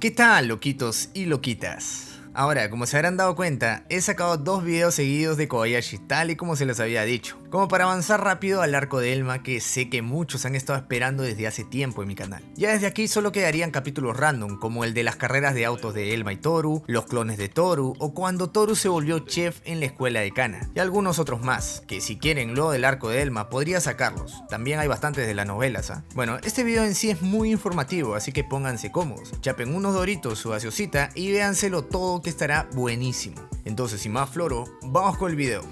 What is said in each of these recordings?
¿Qué tal, loquitos y loquitas? Ahora, como se habrán dado cuenta, he sacado 2 videos seguidos de Kobayashi tal y como se los había dicho, como para avanzar rápido al arco de Elma que sé que muchos han estado esperando desde hace tiempo en mi canal. Ya desde aquí solo quedarían capítulos random, como el de las carreras de autos de Elma y Toru, los clones de Toru, o cuando Toru se volvió chef en la escuela de Kana, y algunos otros más, que si quieren luego del arco de Elma podría sacarlos. También hay bastantes de las novelas, ¿ah? Bueno, este video en sí es muy informativo, así que pónganse cómodos, chapen unos doritos, su gaseosita y véanselo todo que estará buenísimo. Entonces, sin más floro, vamos con el video.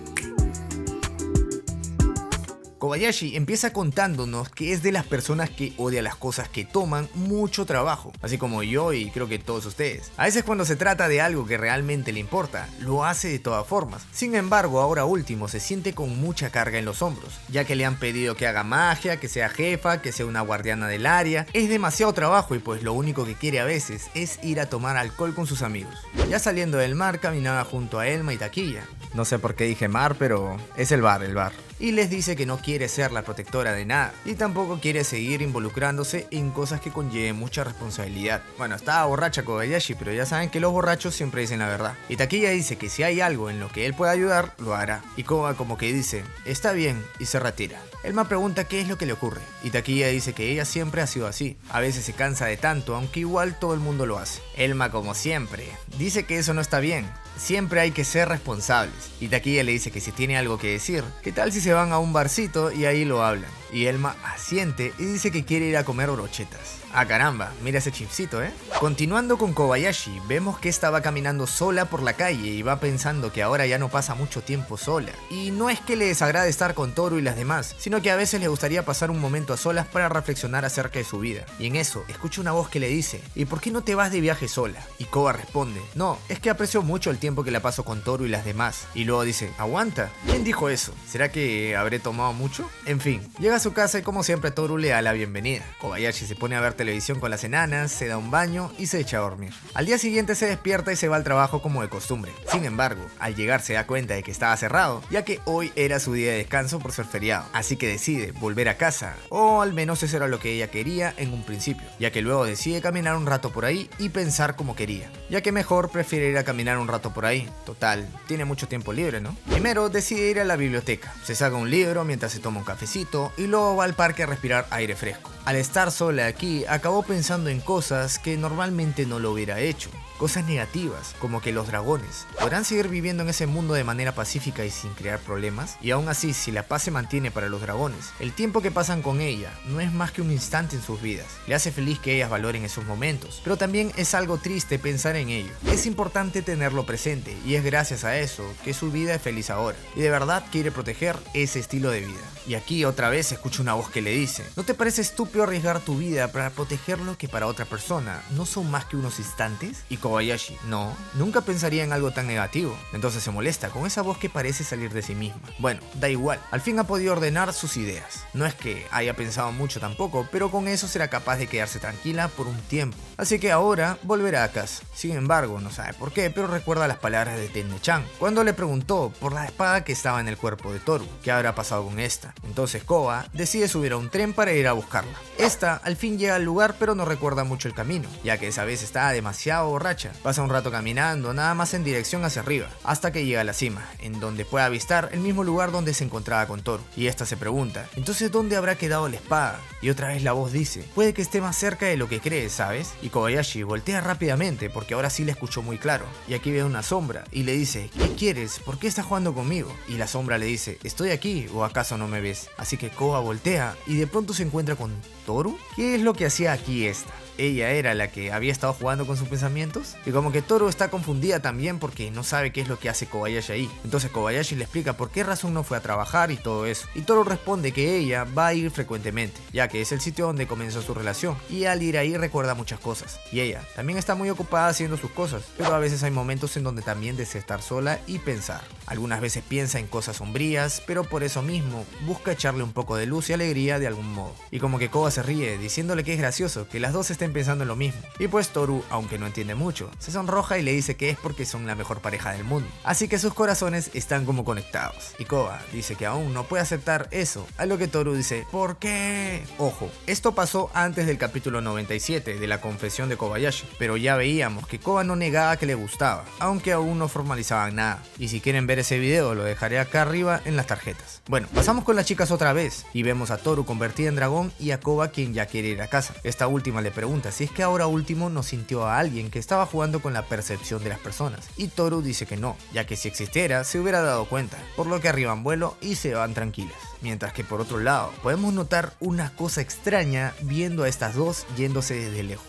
Kobayashi empieza contándonos que es de las personas que odia las cosas que toman mucho trabajo, así como yo y creo que todos ustedes. A veces cuando se trata de algo que realmente le importa, lo hace de todas formas. Sin embargo, ahora último se siente con mucha carga en los hombros, ya que le han pedido que haga magia, que sea jefa, que sea una guardiana del área. Es demasiado trabajo y pues lo único que quiere a veces es ir a tomar alcohol con sus amigos. Ya saliendo del mar caminaba junto a Elma y Taquilla. No sé por qué dije mar, pero es el bar. Y les dice que no quiere ser la protectora de nada y tampoco quiere seguir involucrándose en cosas que conlleven mucha responsabilidad. Bueno, estaba borracha Kobayashi, pero ya saben que los borrachos siempre dicen la verdad. Y Taquilla dice que si hay algo en lo que él pueda ayudar, lo hará. Y Koba como que dice, está bien, y se retira. Elma pregunta qué es lo que le ocurre, y Taquilla dice que ella siempre ha sido así. A veces se cansa de tanto, aunque igual todo el mundo lo hace. Elma como siempre, dice que eso no está bien. Siempre hay que ser responsables. Y Taquilla le dice que si tiene algo que decir, ¿qué tal si se van a un barcito y ahí lo hablan? Y Elma asiente y dice que quiere ir a comer brochetas. Ah caramba, mira ese chipsito, ¿eh? Continuando con Kobayashi, vemos que estaba caminando sola por la calle y va pensando que ahora ya no pasa mucho tiempo sola. Y no es que le desagrade estar con Toru y las demás, sino que a veces le gustaría pasar un momento a solas para reflexionar acerca de su vida. Y en eso, escucha una voz que le dice, ¿y por qué no te vas de viaje sola? Y Koba responde, no, es que aprecio mucho el tiempo que la paso con Toru y las demás. Y luego dice, aguanta, ¿quién dijo eso? ¿Será que habré tomado mucho? En fin, llega a su casa y como siempre Toru le da la bienvenida. Kobayashi se pone a ver televisión con las enanas, se da un baño y se echa a dormir. Al día siguiente se despierta y se va al trabajo como de costumbre. Sin embargo, al llegar se da cuenta de que estaba cerrado, ya que hoy era su día de descanso por ser feriado. Así que decide volver a casa, o al menos eso era lo que ella quería en un principio, ya que luego decide caminar un rato por ahí y pensar como quería, ya que mejor prefiere ir a caminar un rato por ahí. Total, tiene mucho tiempo libre, ¿no? Primero decide ir a la biblioteca, se saca un libro mientras se toma un cafecito y luego va al parque a respirar aire fresco. Al estar sola aquí, acabó pensando en cosas que normalmente no lo hubiera hecho. Cosas negativas, como que los dragones podrán seguir viviendo en ese mundo de manera pacífica y sin crear problemas. Y aún así, si la paz se mantiene para los dragones, el tiempo que pasan con ella no es más que un instante en sus vidas. Le hace feliz que ellas valoren esos momentos, pero también es algo triste pensar en ello. Es importante tenerlo presente y es gracias a eso que su vida es feliz ahora. Y de verdad quiere proteger ese estilo de vida. Y aquí otra vez escucha una voz que le dice, ¿no te parece estúpido arriesgar tu vida para proteger lo que para otra persona no son más que unos instantes? Y Kobayashi, no, nunca pensaría en algo tan negativo. Entonces se molesta con esa voz que parece salir de sí misma. Bueno, da igual, al fin ha podido ordenar sus ideas. No es que haya pensado mucho tampoco, pero con eso será capaz de quedarse tranquila por un tiempo. Así que ahora volverá a casa. Sin embargo, no sabe por qué, pero recuerda las palabras de Tenne-chan cuando le preguntó por la espada que estaba en el cuerpo de Toru. ¿Qué habrá pasado con esta? Entonces Koba decide subir a un tren para ir a buscarla. Esta al fin llega al lugar, pero no recuerda mucho el camino, ya que esa vez estaba demasiado borracha. Pasa un rato caminando, nada más en dirección hacia arriba, hasta que llega a la cima, en donde puede avistar el mismo lugar donde se encontraba con Toru. Y esta se pregunta, ¿entonces dónde habrá quedado la espada? Y otra vez la voz dice, puede que esté más cerca de lo que crees, ¿sabes? Y Kobayashi voltea rápidamente, porque ahora sí la escuchó muy claro. Y aquí ve una sombra, y le dice, ¿qué quieres? ¿Por qué estás jugando conmigo? Y la sombra le dice, ¿estoy aquí o acaso no me ves? Así que Koba voltea, y de pronto se encuentra con Toru. ¿Qué es lo que hacía aquí esta? Ella era la que había estado jugando con sus pensamientos. Y como que Toru está confundida también porque no sabe qué es lo que hace Kobayashi ahí. Entonces Kobayashi le explica por qué razón no fue a trabajar y todo eso. Y Toru responde que ella va a ir frecuentemente, ya que es el sitio donde comenzó su relación. Y al ir ahí recuerda muchas cosas. Y ella también está muy ocupada haciendo sus cosas, pero a veces hay momentos en donde también desea estar sola y pensar. Algunas veces piensa en cosas sombrías, pero por eso mismo busca echarle un poco de luz y alegría de algún modo. Y como que Koba se ríe, diciéndole que es gracioso que las dos estén pensando en lo mismo. Y pues Toru, aunque no entiende mucho, se sonroja y le dice que es porque son la mejor pareja del mundo. Así que sus corazones están como conectados. Y Koba dice que aún no puede aceptar eso, a lo que Toru dice, ¿por qué? Ojo, esto pasó antes del capítulo 97 de la confesión de Kobayashi, pero ya veíamos que Koba no negaba que le gustaba, aunque aún no formalizaban nada. Y si quieren ver ese video lo dejaré acá arriba en las tarjetas. Bueno, pasamos con las chicas otra vez y vemos a Toru convertida en dragón y a Koba quien ya quiere ir a casa. Esta última le pregunta si es que ahora último no sintió a alguien que estaba jugando con la percepción de las personas, y Toru dice que no, ya que si existiera se hubiera dado cuenta, por lo que arriban vuelo y se van tranquilas. Mientras que por otro lado podemos notar una cosa extraña viendo a estas dos yéndose desde lejos.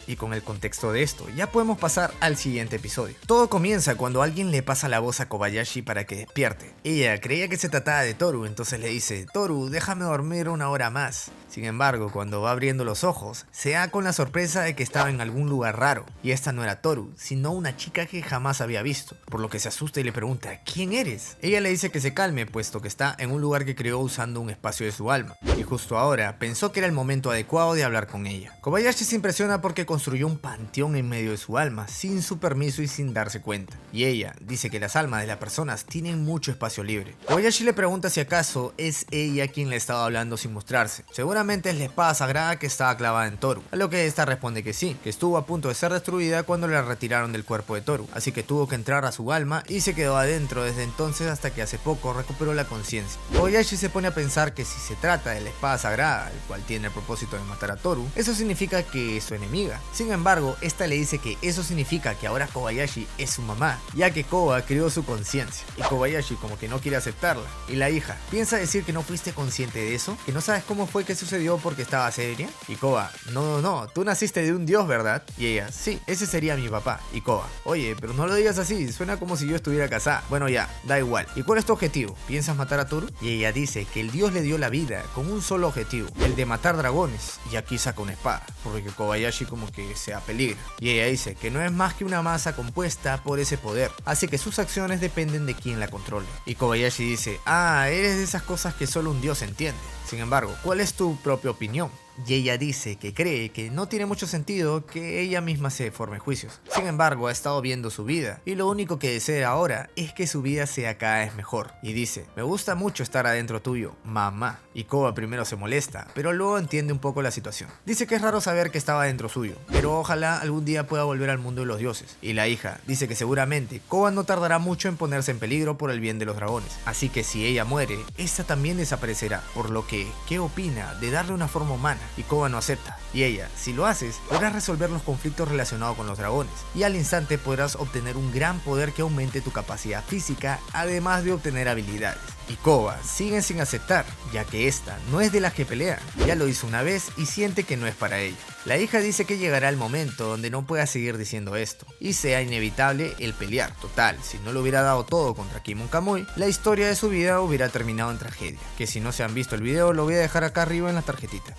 Y con el contexto de esto, ya podemos pasar al siguiente episodio. Todo comienza cuando alguien le pasa la voz a Kobayashi para que despierte. Ella creía que se trataba de Toru, entonces le dice, Toru, déjame dormir una hora más. Sin embargo, cuando va abriendo los ojos, se da con la sorpresa de que estaba en algún lugar raro. Y esta no era Toru, sino una chica que jamás había visto. Por lo que se asusta y le pregunta, ¿quién eres? Ella le dice que se calme, puesto que está en un lugar que creó usando un espacio de su alma. Y justo ahora, pensó que era el momento adecuado de hablar con ella. Kobayashi se impresiona porque construyó un panteón en medio de su alma, sin su permiso y sin darse cuenta. Y ella dice que las almas de las personas tienen mucho espacio libre. Kobayashi le pregunta si acaso es ella quien le estaba hablando sin mostrarse. Seguramente es la espada sagrada que estaba clavada en Toru, a lo que esta responde que sí, que estuvo a punto de ser destruida cuando la retiraron del cuerpo de Toru, así que tuvo que entrar a su alma y se quedó adentro desde entonces hasta que hace poco recuperó la conciencia. Kobayashi se pone a pensar que si se trata de la espada sagrada, el cual tiene el propósito de matar a Toru, eso significa que es su enemiga. Sin embargo, esta le dice que eso significa que ahora Kobayashi es su mamá, ya que Koba creó su conciencia, y Kobayashi como que no quiere aceptarla. Y la hija, ¿piensa decir que no fuiste consciente de eso? ¿Que no sabes cómo fue que sucedió porque estaba seria? Y Koba, no, tú naciste de un dios, ¿verdad? Y ella, sí, ese sería mi papá. Y Koba, oye, pero no lo digas así, suena como si yo estuviera casada. Bueno ya, da igual. ¿Y cuál es tu objetivo? ¿Piensas matar a Toru? Y ella dice que el dios le dio la vida con un solo objetivo, el de matar dragones, y aquí saca una espada, porque Kobayashi como que se apeligra. Y ella dice que no es más que una masa compuesta por ese poder, así que sus acciones dependen de quién la controle. Y Kobayashi dice, eres de esas cosas que solo un dios entiende. Sin embargo, ¿cuál es tu propia opinión? Y ella dice que cree que no tiene mucho sentido que ella misma se forme juicios. Sin embargo, ha estado viendo su vida y lo único que desea ahora es que su vida sea cada vez mejor. Y dice, me gusta mucho estar adentro tuyo, mamá. Y Koba primero se molesta, pero luego entiende un poco la situación. Dice que es raro saber que estaba dentro suyo, pero ojalá algún día pueda volver al mundo de los dioses. Y la hija dice que seguramente Koba no tardará mucho en ponerse en peligro por el bien de los dragones. Así que si ella muere, esta también desaparecerá. Por lo que, ¿qué opina de darle una forma humana? Y Koba no acepta. Y ella, si lo haces, podrás resolver los conflictos relacionados con los dragones. Y al instante podrás obtener un gran poder que aumente tu capacidad física, además de obtener habilidades. Y Koba sigue sin aceptar, ya que esta no es de las que pelean. Ya lo hizo una vez y siente que no es para ella. La hija dice que llegará el momento donde no pueda seguir diciendo esto y sea inevitable el pelear. Total, si no lo hubiera dado todo contra Kimon Kamui, la historia de su vida hubiera terminado en tragedia. Que si no se han visto el video lo voy a dejar acá arriba en la tarjetita.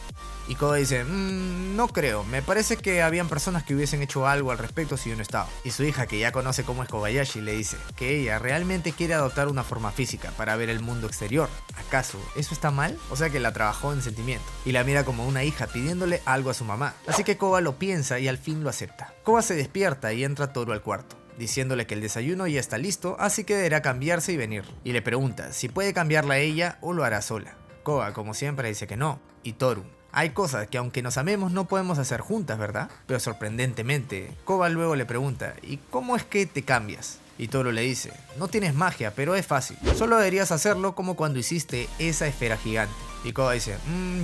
Y Koba dice, no creo, me parece que habían personas que hubiesen hecho algo al respecto si yo no estaba. Y su hija, que ya conoce cómo es Kobayashi, le dice que ella realmente quiere adoptar una forma física para ver el mundo exterior. ¿Acaso eso está mal? O sea que la trabajó en sentimiento y la mira como una hija pidiéndole algo a su mamá. Así que Koba lo piensa y al fin lo acepta. Koba se despierta y entra Toru al cuarto, diciéndole que el desayuno ya está listo, así que deberá cambiarse y venir. Y le pregunta si puede cambiarla a ella o lo hará sola. Koba, como siempre, dice que no. Y Toru, hay cosas que aunque nos amemos no podemos hacer juntas, ¿verdad? Pero sorprendentemente, Koba luego le pregunta, ¿y cómo es que te cambias? Y Toru le dice, no tienes magia, pero es fácil. Solo deberías hacerlo como cuando hiciste esa esfera gigante. Y Koba dice,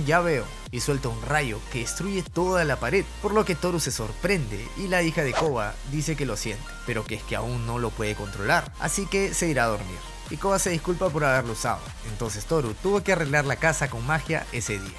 ya veo. Y suelta un rayo que destruye toda la pared. Por lo que Toru se sorprende y la hija de Koba dice que lo siente, pero que es que aún no lo puede controlar. Así que se irá a dormir. Y Koba se disculpa por haberlo usado. Entonces Toru tuvo que arreglar la casa con magia ese día.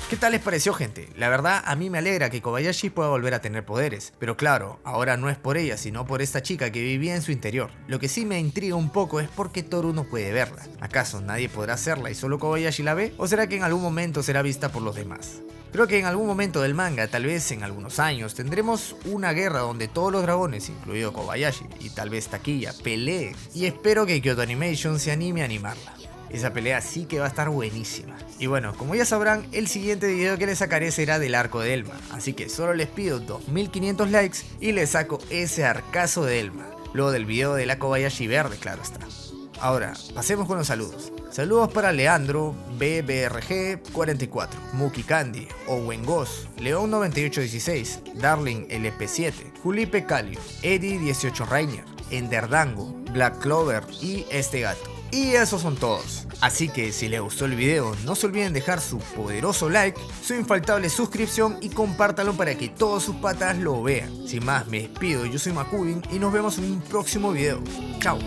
¿Qué tal les pareció, gente? La verdad, a mí me alegra que Kobayashi pueda volver a tener poderes, pero claro, ahora no es por ella, sino por esta chica que vivía en su interior. Lo que sí me intriga un poco es por qué Toru no puede verla. ¿Acaso nadie podrá hacerla y solo Kobayashi la ve? ¿O será que en algún momento será vista por los demás? Creo que en algún momento del manga, tal vez en algunos años, tendremos una guerra donde todos los dragones, incluido Kobayashi y tal vez Takiya, peleen, y espero que Kyoto Animation se anime a animarla. Esa pelea sí que va a estar buenísima. Y bueno, como ya sabrán, el siguiente video que les sacaré será del arco de Elma, así que solo les pido 2500 likes y les saco ese arcazo de Elma, luego del video de la Kobayashi verde, claro está. Ahora, pasemos con los saludos. Saludos para Leandro, BBRG44, Muki Candy, Owen Goss, León 9816, Darling LP7, Julipe Calio, Eddie 18 Rainer, Enderdango, Black Clover y este gato. Y esos son todos. Así que si les gustó el video, no se olviden dejar su poderoso like, su infaltable suscripción y compártalo para que todos sus patas lo vean. Sin más, me despido, yo soy Makubin y nos vemos en un próximo video. Chao.